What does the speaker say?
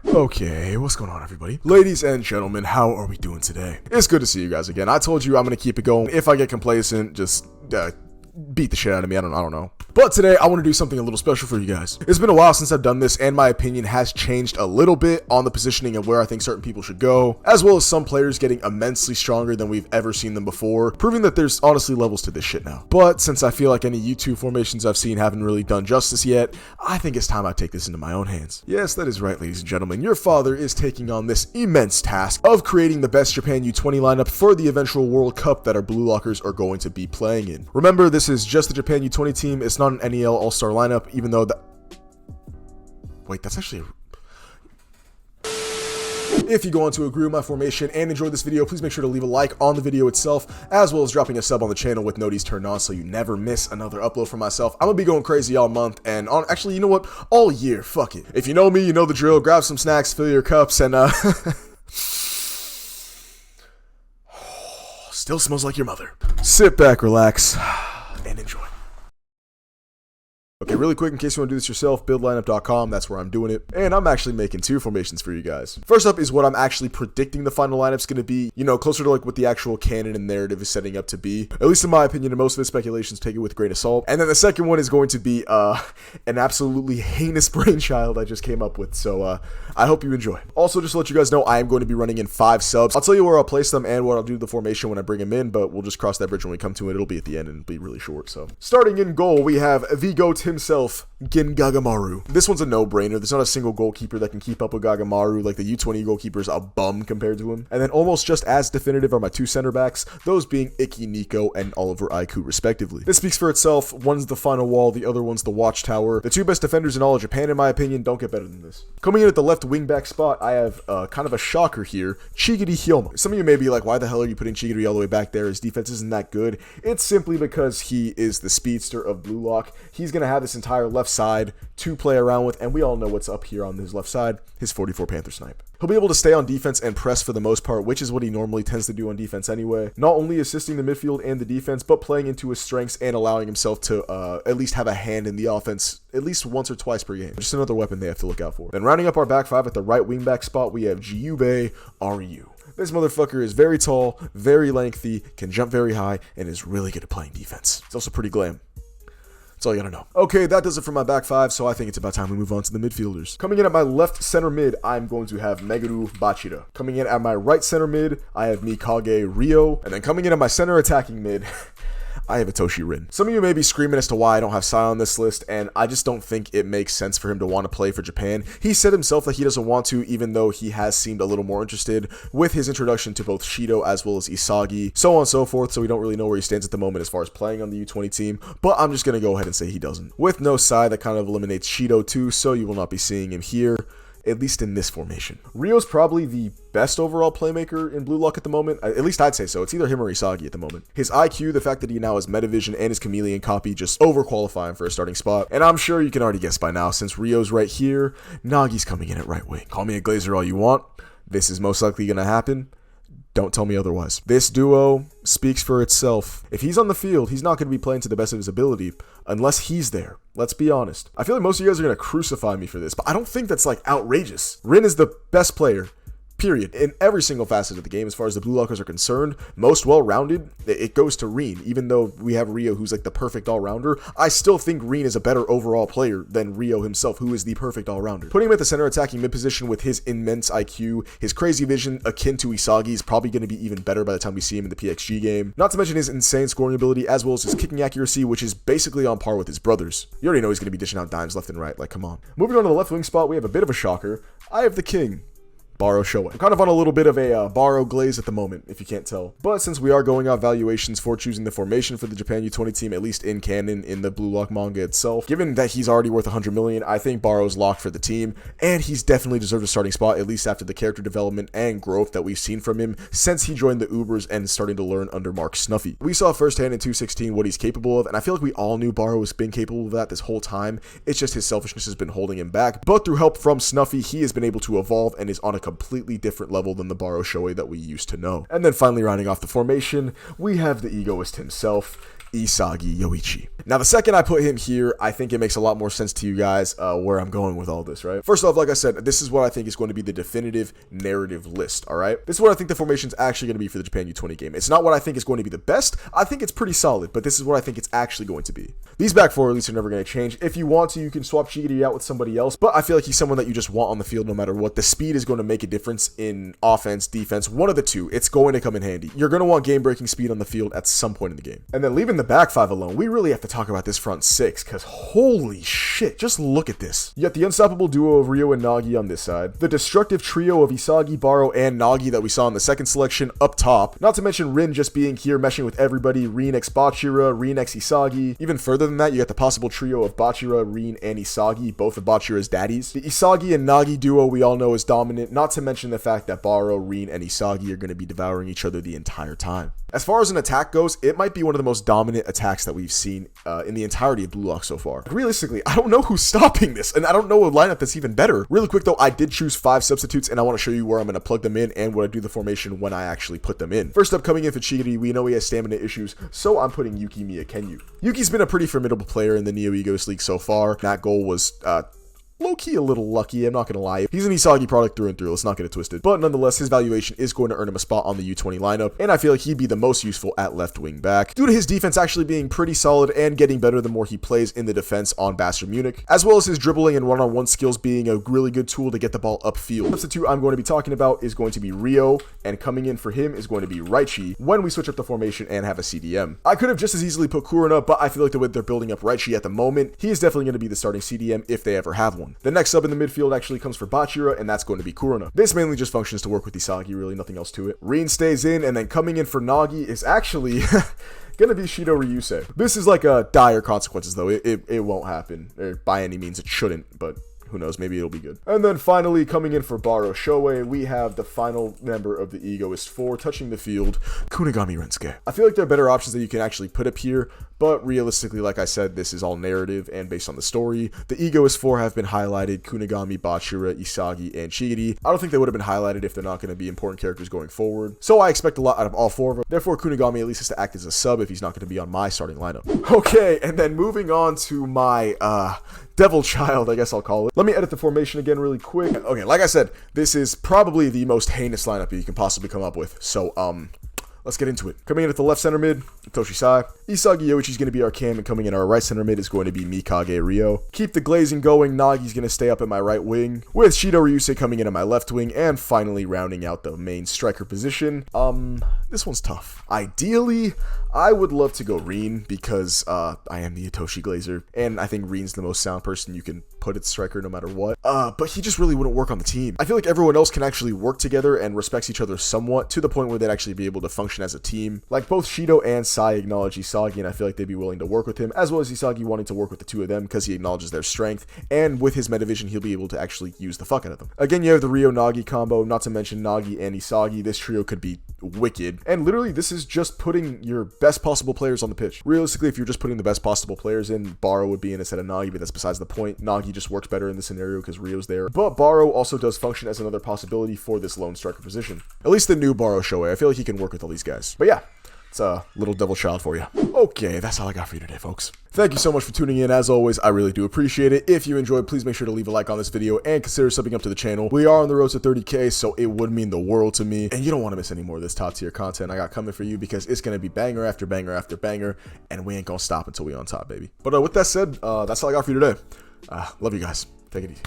Okay, what's going on, everybody? Ladies and gentlemen, how are we doing today? It's good to see you guys again. I told you I'm gonna keep it going. If I get complacent, just beat the shit out of me. I don't know. But today, I want to do something a little special for you guys. It's been a while since I've done this, and my opinion has changed a little bit on the positioning of where I think certain people should go, as well as some players getting immensely stronger than we've ever seen them before, proving that there's honestly levels to this shit now. But since I feel like any YouTube formations I've seen haven't really done justice yet, I think it's time I take this into my own hands. Yes, that is right, ladies and gentlemen. Your father is taking on this immense task of creating the best Japan U20 lineup for the eventual World Cup that our Blue Lockers are going to be playing in. Remember, this is just the Japan U20 team. It's not an NEL All-Star lineup, even though wait, that's actually If you go on to agree with my formation and enjoy this video, please make sure to leave a like on the video itself, as well as dropping a sub on the channel with noties turned on so you never miss another upload from myself. I'm gonna be going crazy all month, and actually, you know what? All year, fuck it. If you know me, you know the drill. Grab some snacks, fill your cups, and still smells like your mother. Sit back, relax, and enjoy. Okay, really quick, in case you want to do this yourself, buildlineup.com, that's where I'm doing it. And I'm actually making two formations for you guys. First up is what I'm actually predicting the final lineup's going to be, you know, closer to like what the actual canon and narrative is setting up to be. At least in my opinion, and most of the speculations take it with a grain of salt. And then the second one is going to be an absolutely heinous brainchild I just came up with, so I hope you enjoy. Also, just to let you guys know, I am going to be running in 5 subs. I'll tell you where I'll place them and what I'll do to the formation when I bring them in, but we'll just cross that bridge when we come to it. It'll be at the end and it'll be really short, so. Starting in goal, we have the GOAT himself, Gin Gagamaru. This one's a no-brainer. There's not a single goalkeeper that can keep up with Gagamaru. Like, the U20 goalkeeper's a bum compared to him. And then almost just as definitive are my 2 center backs, those being Iki Nico and Oliver Aiku, respectively. This speaks for itself. One's the final wall, the other one's the watchtower. The 2 best defenders in all of Japan, in my opinion, don't get better than this. Coming in at the left wing-back spot, I have kind of a shocker here, Chigiri Hyoma. Some of you may be like, why the hell are you putting Chigiri all the way back there? His defense isn't that good. It's simply because he is the speedster of Blue Lock. He's going to have this entire left side to play around with, and we all know what's up here on his left side, his 44 Panther snipe. He'll be able to stay on defense and press for the most part, which is what he normally tends to do on defense anyway. Not only assisting the midfield and the defense, but playing into his strengths and allowing himself to at least have a hand in the offense at least once or twice per game. Just another weapon they have to look out for. Then rounding up our back 5 at the right wing back spot, we have Jiube Ryu. This motherfucker is very tall, very lengthy, can jump very high, and is really good at playing defense. It's also pretty glam. That's all you gotta know. Okay, that does it for my back 5, so I think it's about time we move on to the midfielders. Coming in at my left center mid, I'm going to have Meguru Bachira. Coming in at my right center mid, I have Mikage Ryo. And then coming in at my center attacking mid, I have Itoshi Rin. Some of you may be screaming as to why I don't have Sai on this list, and I just don't think it makes sense for him to want to play for Japan. He said himself that he doesn't want to, even though he has seemed a little more interested with his introduction to both Shido as well as Isagi, so on and so forth, so we don't really know where he stands at the moment as far as playing on the U20 team, but I'm just going to go ahead and say he doesn't. With no Sai, that kind of eliminates Shido too, so you will not be seeing him here, at least in this formation. Ryo's probably the best overall playmaker in Blue Lock at the moment. At least I'd say so. It's either him or Isagi at the moment. His IQ, the fact that he now has Metavision and his Chameleon copy, just overqualify him for a starting spot. And I'm sure you can already guess by now, since Ryo's right here, Nagi's coming in at right wing. Call me a Glazer all you want. This is most likely going to happen. Don't tell me otherwise. This duo speaks for itself. If he's on the field, he's not going to be playing to the best of his ability unless he's there. Let's be honest. I feel like most of you guys are going to crucify me for this, but I don't think that's like outrageous. Rin is the best player, period, in every single facet of the game as far as the Blue Lockers are concerned. Most well-rounded, it goes to Rin. Even though we have Ryo, who's like the perfect all-rounder, I still think Rin is a better overall player than Ryo himself, who is the perfect all-rounder. Putting him at the center attacking mid position with his immense IQ, his crazy vision akin to Isagi is probably going to be even better by the time we see him in the PXG game. Not to mention his insane scoring ability as well as his kicking accuracy, which is basically on par with his brothers. You already know he's going to be dishing out dimes left and right, like come on. Moving on to the left wing spot, we have a bit of a shocker. I have the king, Baro Shoei. I'm kind of on a little bit of a Baro glaze at the moment, if you can't tell. But since we are going off valuations for choosing the formation for the Japan U20 team, at least in canon, in the Blue Lock manga itself, given that he's already worth 100 million, I think Baro's locked for the team, and he's definitely deserved a starting spot, at least after the character development and growth that we've seen from him since he joined the Ubers and starting to learn under Mark Snuffy. We saw firsthand in 216 what he's capable of, and I feel like we all knew Baro has been capable of that this whole time. It's just his selfishness has been holding him back, but through help from Snuffy, he has been able to evolve and is on a completely different level than the Baro Shoei that we used to know. And then finally rounding off the formation, we have the egoist himself, Isagi Yoichi. Now, the second I put him here, I think it makes a lot more sense to you guys where I'm going with all this, right? First off, like I said, this is what I think is going to be the definitive narrative list, all right? This is what I think the formation is actually going to be for the Japan U20 game. It's not what I think is going to be the best. I think it's pretty solid, but this is what I think it's actually going to be. These back four, at least, are never going to change. If you want to, you can swap Shigiri out with somebody else, but I feel like he's someone that you just want on the field no matter what. The speed is going to make a difference in offense, defense, one of the two. It's going to come in handy. You're going to want game-breaking speed on the field at some point in the game. And then leaving the back five alone, we really have to talk about this front six, because holy shit, just look at this. You got the unstoppable duo of Ryo and Nagi on this side, the destructive trio of Isagi, Baro, and Nagi that we saw in the second selection up top, not to mention Rin just being here, meshing with everybody, Rin x Bachira, Rin x Isagi. Even further than that, you got the possible trio of Bachira, Rin, and Isagi, both of Bachira's daddies. The Isagi and Nagi duo we all know is dominant, not to mention the fact that Baro, Rin, and Isagi are going to be devouring each other the entire time. As far as an attack goes, it might be one of the most dominant attacks that we've seen in the entirety of Blue Lock so far. Realistically, I don't know who's stopping this, and I don't know a lineup that's even better. Really quick though, I did choose 5 substitutes, and I want to show you where I'm going to plug them in and what I do the formation when I actually put them in. First up, coming in for Shigiri, we know he has stamina issues, so I'm putting Yuki Miyakenyu. Yuki's been a pretty formidable player in the Neo Egos League so far. That goal was low-key a little lucky, I'm not going to lie. He's an Isagi product through and through, let's not get it twisted. But nonetheless, his valuation is going to earn him a spot on the U20 lineup, and I feel like he'd be the most useful at left wing back, due to his defense actually being pretty solid and getting better the more he plays in the defense on Basel Munich, as well as his dribbling and one-on-one skills being a really good tool to get the ball upfield. The substitute I'm going to be talking about is going to be Ryo, and coming in for him is going to be Raichi when we switch up the formation and have a CDM. I could have just as easily put Kurona, but I feel like the way they're building up Raichi at the moment, he is definitely going to be the starting CDM if they ever have one. The next sub in the midfield actually comes for Bachira, and that's going to be Kurona. This mainly just functions to work with Isagi, really nothing else to it. Rin stays in, and then coming in for Nagi is actually gonna be Shido Ryusei. This is like a dire consequences though. It won't happen, or by any means it shouldn't, but who knows, maybe it'll be good. And then finally, coming in for Baro Shoei, we have the final member of the Egoist 4 touching the field, Kunigami Rensuke. I feel like there are better options that you can actually put up here, but realistically, like I said, this is all narrative and based on the story. The Egoist 4 have been highlighted, Kunigami, Bachira, Isagi, and Shigiri. I don't think they would have been highlighted if they're not going to be important characters going forward. So I expect a lot out of all 4 of them. Therefore, Kunigami at least has to act as a sub if he's not going to be on my starting lineup. Okay, and then moving on to my, Devil Child, I guess I'll call it. Let me edit the formation again really quick. Okay, like I said, this is probably the most heinous lineup you can possibly come up with. So, let's get into it. Coming in at the left center mid, Toshi Sai. Isagi Yoichi's going to be our cam, and coming in our right center mid is going to be Mikage Ryo. Keep the glazing going, Nagi's going to stay up at my right wing, with Shido Ryusei coming in at my left wing, and finally rounding out the main striker position. This one's tough. Ideally, I would love to go Rin, because I am the Itoshi Glazer, and I think Rin's the most sound person you can put at striker no matter what. But he just really wouldn't work on the team. I feel like everyone else can actually work together and respects each other somewhat, to the point where they'd actually be able to function as a team. Like, both Shido and Sai acknowledge Isagi, and I feel like they'd be willing to work with him, as well as Isagi wanting to work with the two of them because he acknowledges their strength, and with his metavision, he'll be able to actually use the fuck out of them. Again, you have the Ryo-Nagi combo, not to mention Nagi and Isagi. This trio could be wicked, and literally this is just putting your best possible players on the pitch. Realistically, if you're just putting the best possible players in, Baro would be in instead of Nagi, but that's besides the point. Nagi just works better in this scenario because Ryo's there, but Baro also does function as another possibility for this lone striker position. At least the new Baro Shoei, I feel like he can work with all these guys. But yeah, it's a little Devil Child for you. Okay, that's all I got for you today, folks. Thank you so much for tuning in. As always, I really do appreciate it. If you enjoyed, please make sure to leave a like on this video and consider subbing up to the channel. We are on the road to 30K, so it would mean the world to me. And you don't want to miss any more of this top tier content I got coming for you, because it's going to be banger after banger after banger, and we ain't going to stop until we on top, baby. But with that said, that's all I got for you today. Love you guys. Take it easy.